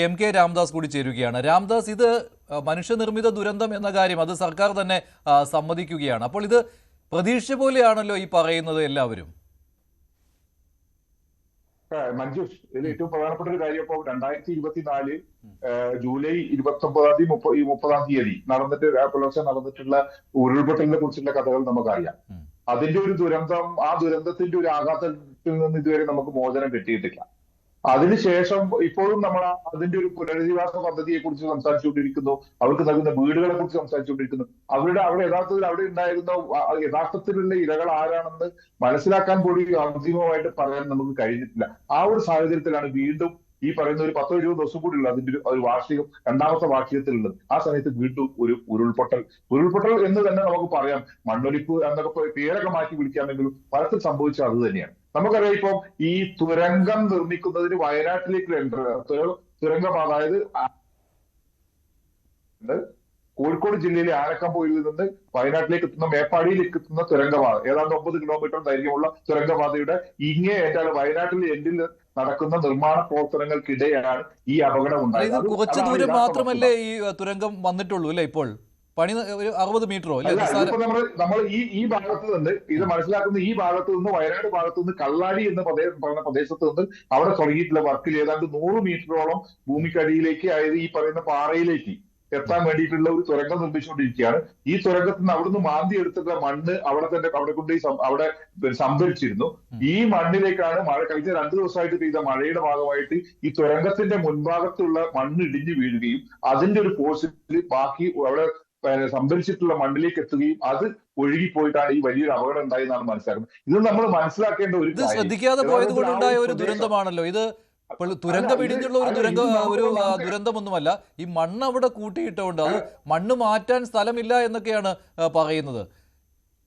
M K Ramdas കൂടി ചേരുകയാണ്. രാംദാസ്, ഇത് മനുഷ്യനിർമ്മിത ദുരന്തം എന്ന കാര്യം അത് സർക്കാർ തന്നെ സമ്മതിക്കുകയാണ്. അപ്പോൾ ഇത് പ്രതീക്ഷ പോലെയാണല്ലോ ഈ പറയുന്നത് എല്ലാവരും. മഞ്ജുഷ്, ഇതിൽ ഏറ്റവും പ്രധാനപ്പെട്ട ഒരു കാര്യം ഇപ്പോൾ 2024 ജൂലൈ 29-30 തീയതി പുലർച്ചെ നടന്നിട്ടുള്ള ഉരുൾപൊട്ടലിനെ കുറിച്ചുള്ള കഥകൾ നമുക്കറിയാം. അതിന്റെ ഒരു ദുരന്തം, ആ ദുരന്തത്തിന്റെ ഒരു ആഘാതത്തിൽ നിന്ന് ഇതുവരെ നമുക്ക് മോചനം കിട്ടിയിട്ടില്ല. അതിനുശേഷം ഇപ്പോഴും നമ്മൾ അതിന്റെ ഒരു പുനരധിവാസ പദ്ധതിയെ കുറിച്ച് സംസാരിച്ചുകൊണ്ടിരിക്കുന്നു, അവർക്ക് നൽകുന്ന വീടുകളെ കുറിച്ച് സംസാരിച്ചുകൊണ്ടിരിക്കുന്നു. അവിടെ യഥാർത്ഥത്തിൽ അവിടെ ഉണ്ടായിരുന്ന യഥാർത്ഥത്തിലുള്ള ഇരകൾ ആരാണെന്ന് മനസ്സിലാക്കാൻ കൂടി അന്തിമമായിട്ട് പറയാൻ നമുക്ക് കഴിഞ്ഞിട്ടില്ല. ആ ഒരു സാഹചര്യത്തിലാണ് വീണ്ടും ഈ പറയുന്ന ഒരു 10-20 ദിവസം കൂടി ഉള്ളത് അതിന്റെ ഒരു വാർഷികം, രണ്ടാമത്തെ വാർഷികത്തിലുള്ളത്. ആ സമയത്ത് വീണ്ടും ഒരു ഉരുൾപൊട്ടൽ എന്ന് തന്നെ നമുക്ക് പറയാം. മണ്ണൊലിപ്പ് എന്നൊക്കെ പേരൊക്കെ മാറ്റി വിളിക്കാമെങ്കിലും ഫലത്തിൽ സംഭവിച്ചത് അത് തന്നെയാണ്. നമുക്കറിയാം, ഇപ്പം ഈ തുരങ്കം നിർമ്മിക്കുന്നതിന് വയനാട്ടിലേക്ക് തുരങ്കപാത, അതായത് കോഴിക്കോട് ജില്ലയിലെ ആനക്കമ്പോയിൽ നിന്ന് വയനാട്ടിലേക്ക് എത്തുന്ന മേപ്പാടിയിലേക്ക് എത്തുന്ന തുരങ്കപാത, ഏതാണ്ട് 9 കിലോമീറ്റർ ദൈർഘ്യമുള്ള തുരങ്കപാതയുടെ ഇങ്ങേ ഏറ്റാണ് വയനാട്ടിലെ എൻഡിൽ നടക്കുന്ന നിർമ്മാണ പ്രവർത്തനങ്ങൾക്കിടെയാണ് ഈ അപകടം ഉണ്ടായത്. കുറച്ച് ദൂരം മാത്രമല്ലേ ഈ തുരങ്കം വന്നിട്ടുള്ളൂ അല്ലെ? ഇപ്പോൾ പണി ഒരു 60 മീറ്ററോ നമ്മൾ ഈ ഭാഗത്ത് നിന്ന് ഇത് മനസ്സിലാക്കുന്ന, ഈ ഭാഗത്ത് നിന്ന് വയനാട് ഭാഗത്ത് നിന്ന് കള്ളാടി എന്ന് പറയുന്ന പ്രദേശത്ത് നിന്ന് അവിടെ തുടങ്ങിയിട്ടുള്ള വർക്കിൽ ഏതാണ്ട് 100 മീറ്ററോളം ഭൂമിക്കടിയിലേക്ക്, അതായത് ഈ പറയുന്ന പാറയിലേക്ക് എത്താൻ വേണ്ടിയിട്ടുള്ള ഒരു തുരങ്കം നിർമ്മിച്ചുകൊണ്ടിരിക്കുകയാണ്. ഈ തുരങ്കത്തിൽ നിന്ന് അവിടുന്ന് മാന്തി എടുത്തിട്ടുള്ള മണ്ണ് അവിടെ കൊണ്ട് അവിടെ സംഭരിച്ചിരുന്നു. ഈ മണ്ണിലേക്കാണ് കഴിഞ്ഞ 2 ദിവസമായിട്ട് പെയ്ത മഴയുടെ ഭാഗമായിട്ട് ഈ തുരങ്കത്തിന്റെ മുൻഭാഗത്തുള്ള മണ്ണ് ഇടിഞ്ഞു വീഴുകയും അതിന്റെ ഒരു ഫോഴ്സിൽ ബാക്കി അവിടെ സംഭരിച്ചിട്ടുള്ള മണ്ണിലേക്ക് എത്തുകയും അത് ഒഴുകിപ്പോയിട്ടാണ് ഈ വലിയൊരു അപകടം ഉണ്ടായെന്നാണ് മനസ്സിലാക്കുന്നത്. ഇത് നമ്മൾ മനസ്സിലാക്കേണ്ട ഒരു കാര്യം, ശ്രദ്ധിക്കാതെ പോയത് കൊണ്ടുണ്ടായ ഒരു ദുരന്തമാണല്ലോ ഇത്. തുരങ്കം ഇടിഞ്ഞുള്ള ഒരു ദുരന്തമൊന്നുമല്ല, ഈ മണ്ണ് അവിടെ കൂട്ടിയിട്ടുണ്ട്. അത് മണ്ണ് മാറ്റാൻ സ്ഥലമില്ല എന്നൊക്കെയാണ് പറയുന്നത്.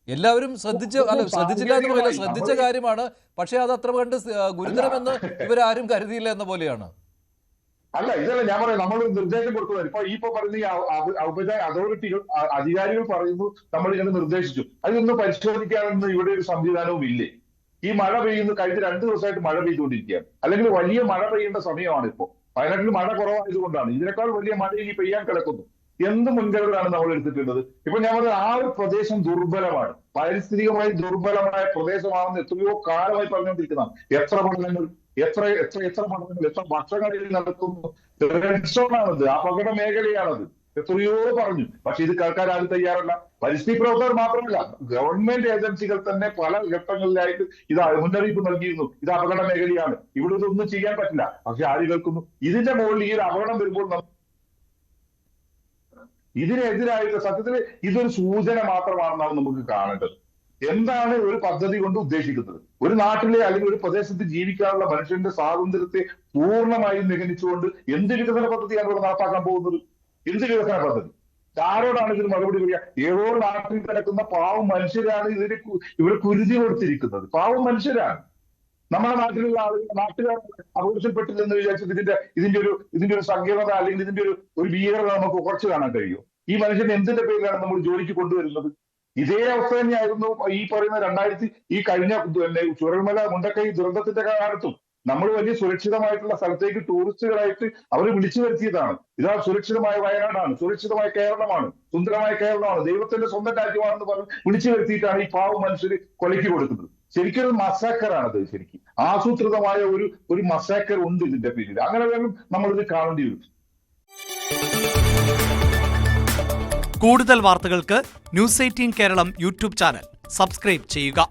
എല്ലാവരും ശ്രദ്ധിച്ചില്ല എന്ന് പറയില്ല, ശ്രദ്ധിച്ച കാര്യമാണ്. പക്ഷെ അത് അത്ര കണ്ട് ഗുരുതരമെന്ന് ഇവരാരും കരുതിയില്ല എന്ന പോലെയാണ്. അല്ല, ഇതല്ല ഞാൻ പറയാം, നമ്മൾ നിർദ്ദേശം കൊടുക്കുന്നത്. ഇപ്പൊ പറയുന്ന ഈ ഔപചാരിക അതോറിറ്റികൾ, അധികാരികൾ പറയുന്നു നമ്മൾ ഇങ്ങനെ നിർദ്ദേശിച്ചു, അതൊന്നും പരിശോധിക്കാനൊന്നും ഇവിടെ ഒരു സംവിധാനവും ഇല്ലേ? ഈ മഴ പെയ്യുന്നു, കഴിഞ്ഞ 2 ദിവസമായിട്ട് മഴ പെയ്തുകൊണ്ടിരിക്കുകയാണ്. അല്ലെങ്കിൽ വലിയ മഴ പെയ്യേണ്ട സമയമാണ് ഇപ്പോൾ. വയനാട്ടിൽ മഴ കുറവായതുകൊണ്ടാണ്. ഇതിനേക്കാൾ വലിയ മഴ ഇനി പെയ്യാൻ കിടക്കുന്നു. എന്ത് മുൻകരുതലാണ് നമ്മൾ എടുത്തിട്ടുള്ളത്? ഇപ്പൊ ഞാൻ പറഞ്ഞത്, ആ ഒരു പ്രദേശം ദുർബലമാണ്, പാരിസ്ഥിതികമായി ദുർബലമായ പ്രദേശമാണെന്ന് എത്രയോ കാലമായി പറഞ്ഞുകൊണ്ടിരിക്കുന്നതാണ്. എത്ര പഠനങ്ങൾ, എത്ര വർഷങ്ങളിൽ നടക്കുന്നു. ാണത്, അപകട മേഖലയാണത്, എത്രയോ പറഞ്ഞു. പക്ഷെ ഇത് കേൾക്കാൻ ആരും തയ്യാറല്ല. പരിസ്ഥിതി പ്രവർത്തകർ മാത്രമല്ല, ഗവൺമെന്റ് ഏജൻസികൾ തന്നെ പല ഘട്ടങ്ങളിലായിട്ട് ഇത് മുന്നറിയിപ്പ് നൽകിയിരുന്നു, ഇത് അപകട മേഖലയാണ്, ഇവിടെ ഇതൊന്നും ചെയ്യാൻ പറ്റില്ല. പക്ഷെ ആര് കേൾക്കുന്നു? ഇതിന്റെ മുകളിൽ ഈ ഒരു അപകടം വരുമ്പോൾ ഇതിനെതിരായിട്ട് സത്യത്തിൽ ഇതൊരു സൂചന മാത്രമാണെന്നാണ് നമുക്ക് കാണേണ്ടത്. എന്താണ് ഒരു പദ്ധതി കൊണ്ട് ഉദ്ദേശിക്കുന്നത്? ഒരു നാട്ടിലെ അല്ലെങ്കിൽ ഒരു പ്രദേശത്ത് ജീവിക്കാനുള്ള മനുഷ്യന്റെ സ്വാതന്ത്ര്യത്തെ പൂർണ്ണമായും നിഗണിച്ചുകൊണ്ട് എന്ത് വികസന പദ്ധതിയാണ് ഇവിടെ നടപ്പാക്കാൻ പോകുന്നത്? എന്ത് വികസന പദ്ധതി? ആരോടാണ് ഇതിന് മറുപടി പറയുക? ഏതോ നാട്ടിൽ കിടക്കുന്ന പാവം മനുഷ്യരാണ് ഇവര് കുരുതി കൊടുത്തിരിക്കുന്നത്. പാവം മനുഷ്യരാണ്. നമ്മുടെ നാട്ടിലുള്ള നാട്ടുകാർ അപകടത്തിൽപ്പെട്ടില്ലെന്ന് വിചാരിച്ചത് ഇതിന്റെ ഒരു സങ്കീർണത അല്ലെങ്കിൽ ഇതിന്റെ ഒരു ഭീകരത നമുക്ക് കുറച്ച് കാണാൻ കഴിയും. ഈ മനുഷ്യനെ എന്തിന്റെ പേരിലാണ് നമ്മൾ ജോലിക്ക് കൊണ്ടുവരുന്നത്? ഇതേ അവസ്ഥ തന്നെയായിരുന്നു ഈ പറയുന്ന ഈ കഴിഞ്ഞ ചുരൽമല മുണ്ടക്കൈ ദുരന്തത്തിന്റെ കാലത്തും. നമ്മൾ വലിയ സുരക്ഷിതമായിട്ടുള്ള സ്ഥലത്തേക്ക് ടൂറിസ്റ്റുകളായിട്ട് അവരെ വിളിച്ചു വരുത്തിയതാണ്. ഇതാ സുരക്ഷിതമായ വയനാടാണ്, സുരക്ഷിതമായ കേരളമാണ്, സുന്ദരമായ കേരളമാണ്, ദൈവത്തിന്റെ സ്വന്തം രാജ്യമാണെന്ന് പറഞ്ഞ് വിളിച്ചു വരുത്തിയിട്ടാണ് ഈ പാവം മനുഷ്യര് കൊലയ്ക്ക് കൊടുക്കുന്നത്. ശരിക്കും ഒരു മസാക്കറാണത്. ശരിക്കും ആസൂത്രിതമായ ഒരു മസാക്കർ ഉണ്ട് ഇതിന്റെ പേരിൽ. അങ്ങനെ വേണം നമ്മളിത് കാണേണ്ടി വരും. കൂടുതൽ വാർത്തകൾക്ക് news 18 Keralam YouTube channel subscribe ചെയ്യുക.